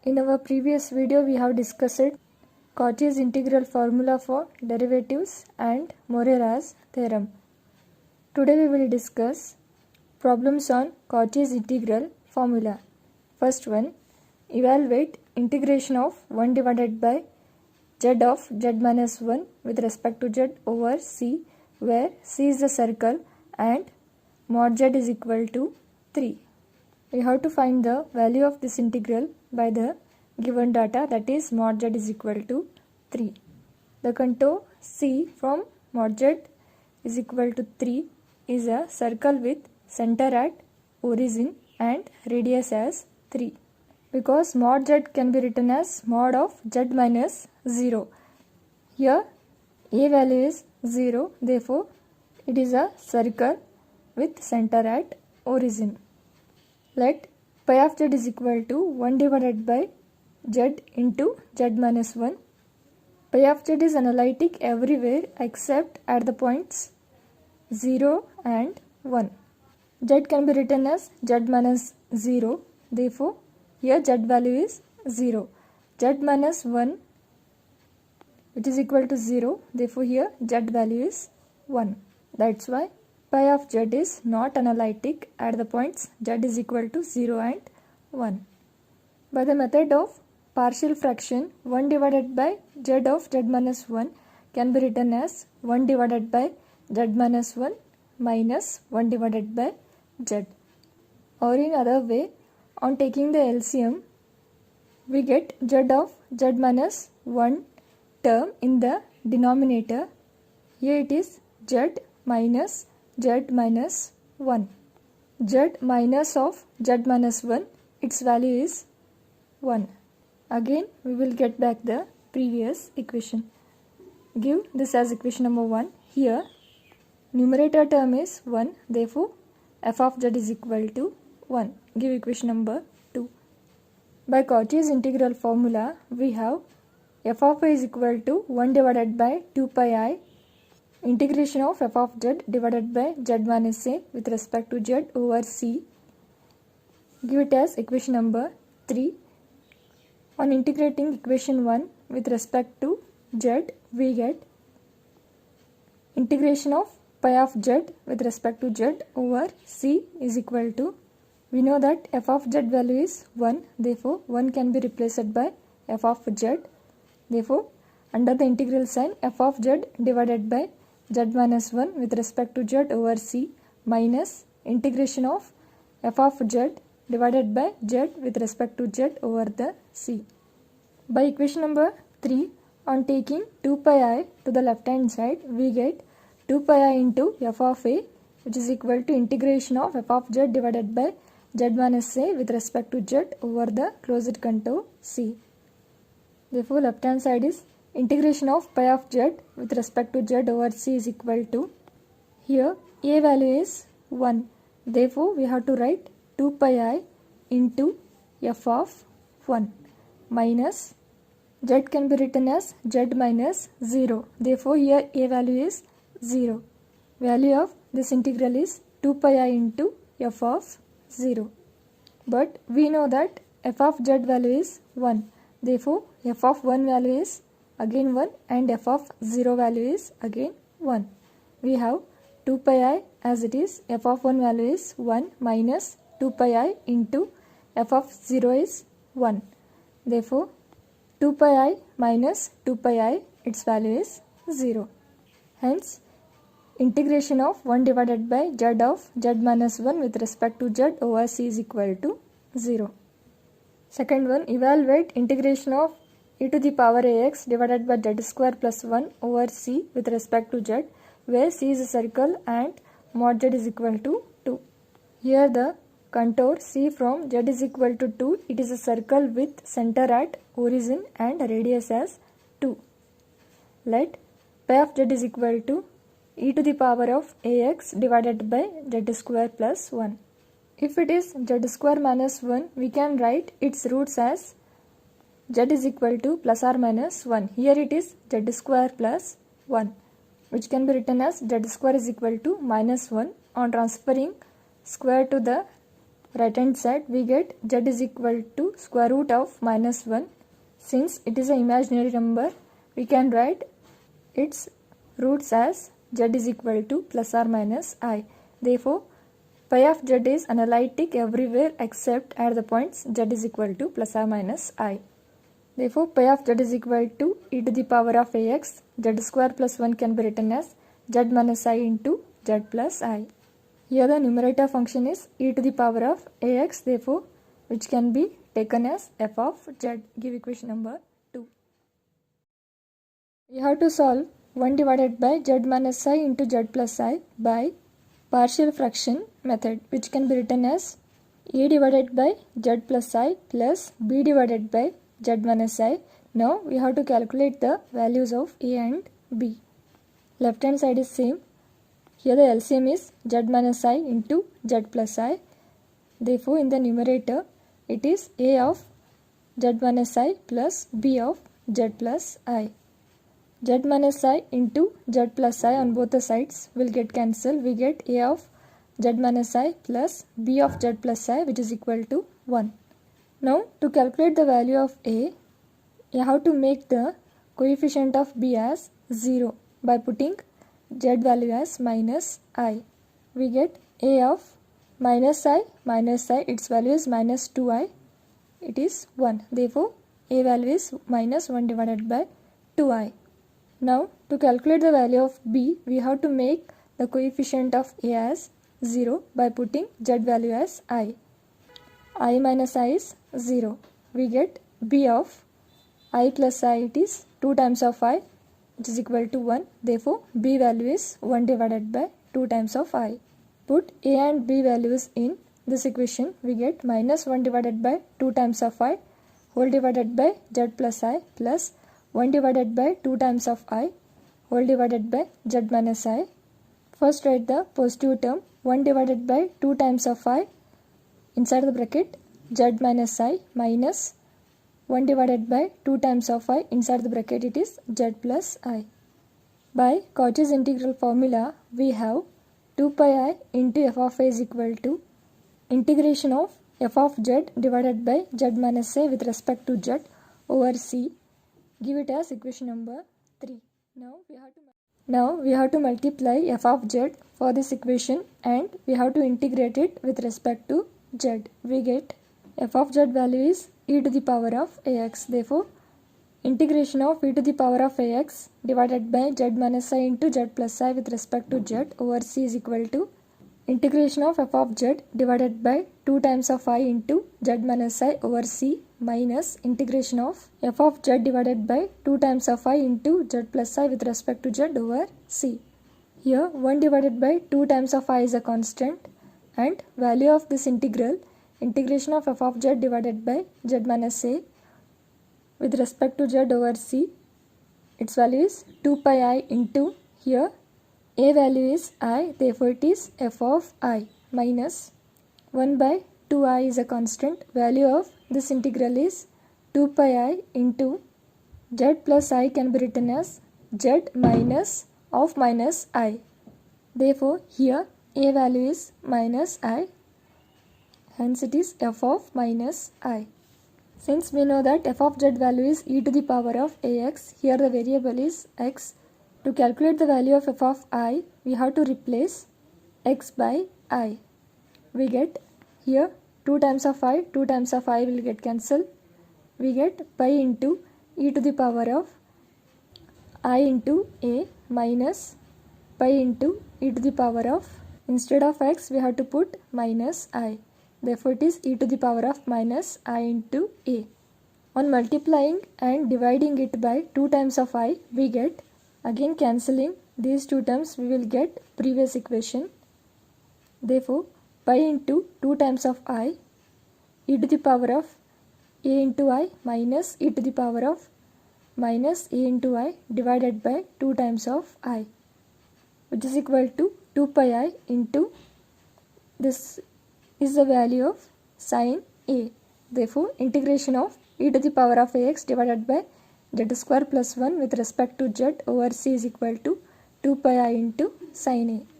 In our previous video, we have discussed Cauchy's integral formula for derivatives and Morera's theorem. Today we will discuss problems on Cauchy's integral formula. First one, evaluate integration of 1 divided by z of z minus 1 with respect to z over c, where c is the circle and mod z is equal to 3. We have to find the value of this integral by the given data, that is mod z is equal to 3. The contour C from mod z is equal to 3 is a circle with center at origin and radius as 3. Because mod z can be written as mod of z minus 0. Here a value is 0, therefore it is a circle with center at origin. Let pi of z is equal to 1 divided by z into z minus 1. Pi of z is analytic everywhere except at the points 0 and 1. Z can be written as z minus 0, therefore here z value is 0. Z minus 1 which is equal to 0, therefore here z value is 1. That's why pi of z is not analytic at the points z is equal to 0 and 1. By the method of partial fraction, 1 divided by z of z minus 1 can be written as 1 divided by z minus 1 minus 1 divided by z. Or in other way, on taking the LCM, we get z of z minus 1 term in the denominator. Here it is z minus z minus 1. Z minus of z minus 1, its value is 1. Again we will get back the previous equation. Give this as equation number 1. Here numerator term is 1, therefore f of z is equal to 1. Give equation number 2. By Cauchy's integral formula, we have f of a is equal to 1 divided by 2 pi I integration of f of z divided by z minus a with respect to z over c. Give it as equation number 3. On integrating equation 1 with respect to z, we get integration of pi of z with respect to z over c is equal to, we know that f of z value is 1, therefore 1 can be replaced by f of z. Therefore, under the integral sign, f of z divided by z minus 1 with respect to z over c minus integration of f of z divided by z with respect to z over the c. By equation number 3, on taking 2 pi I to the left hand side, we get 2 pi I into f of a, which is equal to integration of f of z divided by z minus a with respect to z over the closed contour c. Therefore, left hand side is integration of pi of z with respect to z over c is equal to, here a value is 1. Therefore, we have to write 2 pi I into f of 1 minus z can be written as z minus 0. Therefore, here a value is 0. Value of this integral is 2 pi I into f of 0. But we know that f of z value is 1. Therefore, f of 1 value is again 1 and f of 0 value is again 1. We have 2 pi I as it is, f of 1 value is 1 minus 2 pi I into f of 0 is 1. Therefore, 2 pi I minus 2 pi I, its value is 0. Hence, integration of 1 divided by z of z minus 1 with respect to z over c is equal to 0. Second one, evaluate integration of e to the power ax divided by z square plus 1 over c with respect to z, where c is a circle and mod z is equal to 2. Here the contour c from z is equal to 2, it is a circle with center at origin and radius as 2. Let pi of z is equal to e to the power of ax divided by z square plus 1. If it is z square minus 1, we can write its roots as z is equal to plus or minus 1. Here it is z square plus 1, which can be written as z square is equal to minus 1. On transferring square to the right hand side, we get z is equal to square root of minus 1. Since it is an imaginary number, we can write its roots as z is equal to plus or minus I. Therefore, pi of z is analytic everywhere except at the points z is equal to plus or minus I. Therefore, pi of z is equal to e to the power of ax, z square plus 1 can be written as z minus I into z plus I. Here the numerator function is e to the power of ax, therefore, which can be taken as f of z. Give equation number 2. We have to solve 1 divided by z minus I into z plus I by partial fraction method, which can be written as a divided by z plus I plus b divided by z minus I. Now we have to calculate the values of a and b. Left hand side is same. Here the LCM is z minus I into z plus I. Therefore, in the numerator, it is a of z minus I plus b of z plus I. Z minus I into z plus I on both the sides will get cancelled. We get a of z minus I plus b of z plus I, which is equal to 1. Now, to calculate the value of a, you have to make the coefficient of b as 0 by putting z value as minus I. We get a of minus I, its value is minus 2I, it is 1. Therefore, a value is minus 1 divided by 2I. Now, to calculate the value of b, we have to make the coefficient of a as 0 by putting z value as I. I minus I is 0. We get b of I plus I, it is 2 times of I, which is equal to 1. Therefore, b value is 1 divided by 2 times of I. Put a and b values in this equation. We get minus 1 divided by 2 times of I whole divided by z plus I plus 1 divided by 2 times of I whole divided by z minus I. First write the positive term 1 divided by 2 times of I inside the bracket z minus I minus 1 divided by 2 times of I inside the bracket, it is z plus I. By Cauchy's integral formula, we have 2 pi I into f of a is equal to integration of f of z divided by z minus a with respect to z over c. Give it as equation number 3. Now we have to multiply f of z for this equation and we have to integrate it with respect to z. We get f of z value is e to the power of ax. Therefore, integration of e to the power of ax divided by z minus I into z plus I with respect to z over c is equal to integration of f of z divided by 2 times of I into z minus I over c minus integration of f of z divided by 2 times of I into z plus I with respect to z over c. Here 1 divided by 2 times of I is a constant and value of this integration of f of z divided by z minus a with respect to z over c, its value is 2 pi I into here a value is I, therefore it is f of I minus 1 by 2I is a constant. Value of this integral is 2 pi I into z plus I can be written as z minus of minus I. Therefore, here a value is minus I, hence it is f of minus I. Since we know that f of z value is e to the power of ax, here the variable is x. To calculate the value of f of I, we have to replace x by I. We get here 2 times of I will get cancelled. We get pi into e to the power of I into a minus pi into e to the power of, instead of x we have to put minus I. Therefore, it is e to the power of minus I into a. On multiplying and dividing it by 2 times of I, we get, again cancelling these two terms, we will get previous equation. Therefore, pi into 2 times of I e to the power of a into I minus e to the power of minus a into I divided by 2 times of I, which is equal to 2 pi I into, this is the value of sin a. Therefore, integration of e to the power of ax divided by z square plus 1 with respect to z over c is equal to 2 pi I into sin a.